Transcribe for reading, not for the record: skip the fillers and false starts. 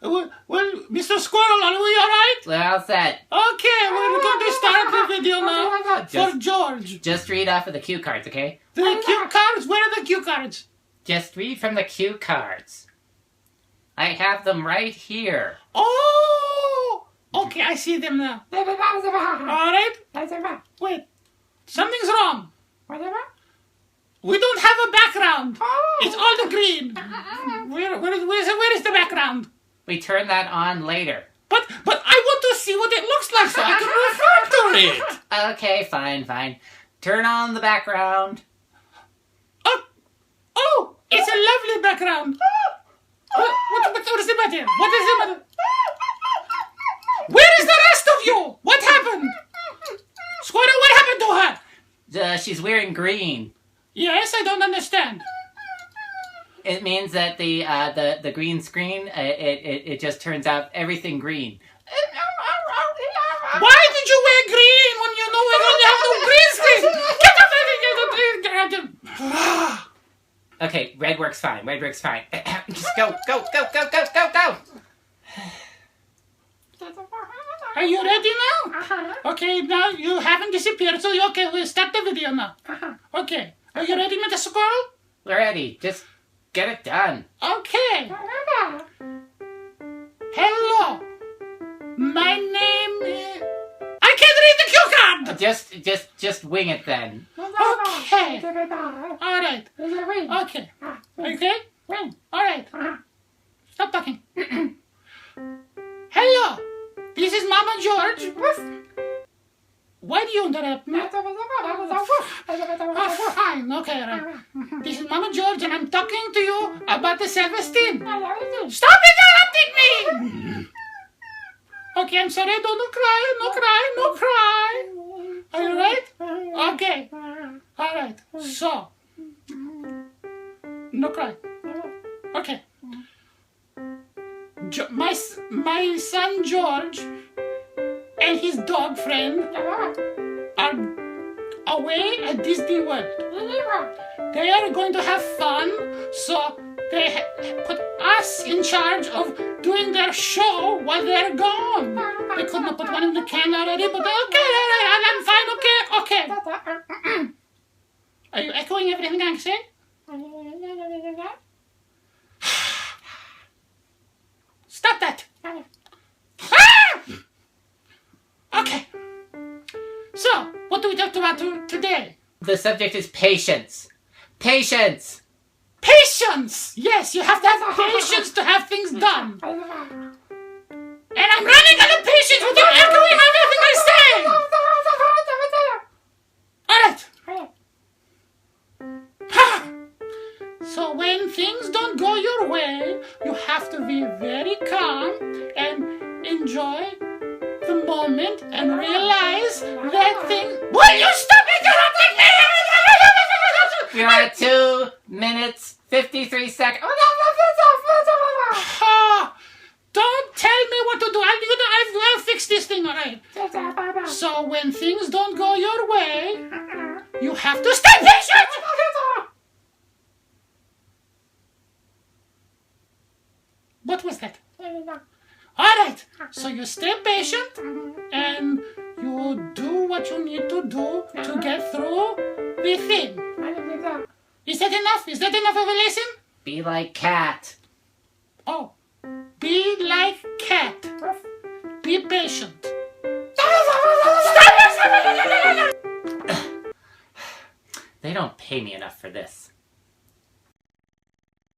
well, Mr. Squirrel, are we all right? We're all set. Okay, we're going to start the video now for George. Just read off of the cue cards, okay? The cue cards? Where are the cue cards? Just read from the cue cards. I have them right here. Oh! Okay, I see them now. All right? Wait, something's wrong. We don't have a background. It's all the green. Where is the background? We turn that on later. But I want to see what it looks like so I can refer to it. Okay, fine. Turn on the background. Oh, it's a lovely background. What is the matter? What is the matter? Where is the rest of you? What happened? Squirrel, what happened to her? She's wearing green. Yes, I don't understand. It means that the green screen, it just turns out everything green. Why did you wear green when you know we're going to have no green screen? Get off it! Okay, red works fine. Just go. Are you ready now? Okay, now you haven't disappeared, so okay, we'll start the video now. Okay, are you ready, Mr. Squirrel? We're ready. Just get it done. Okay. Hello. My name is... I can't read the cue card! Just wing it then. Okay. All right. Okay. Okay? All right. Stop talking. Hello. This is Mama George. Why do you interrupt me? Oh, fine. Okay, right. This is Mama George and I'm talking to you about the self-esteem. Stop interrupting me! Okay, I'm sorry. Don't cry. No cry. Are you right? Okay. All right. So. No cry. Okay. My son George and his dog friend are away at Disney World. They are going to have fun, so they put us in charge of doing their show while they're gone. They could not put one in the can already, but okay, I'm fine, okay. Are you echoing everything I'm saying? Stop that! Okay. So, what do we talk about today? The subject is patience. Patience! Yes, you have to have patience to have things done. And I'm running out of patience with you echoing everything I say! Alright. So when things don't go your way, you have to be very calm and enjoy the moment and realize that things... Will you stop interrupting me? You're at 2 minutes, 53 seconds. Don't tell me what to do. I'll fix this thing, alright? So when things don't go your way, you have to stay patient! What was that? Alright, so you stay patient and you do what you need to do to get through the thing. Is that enough? Is that enough of a lesson? Be like cat. Oh, be like cat. Be patient. They don't pay me enough for this.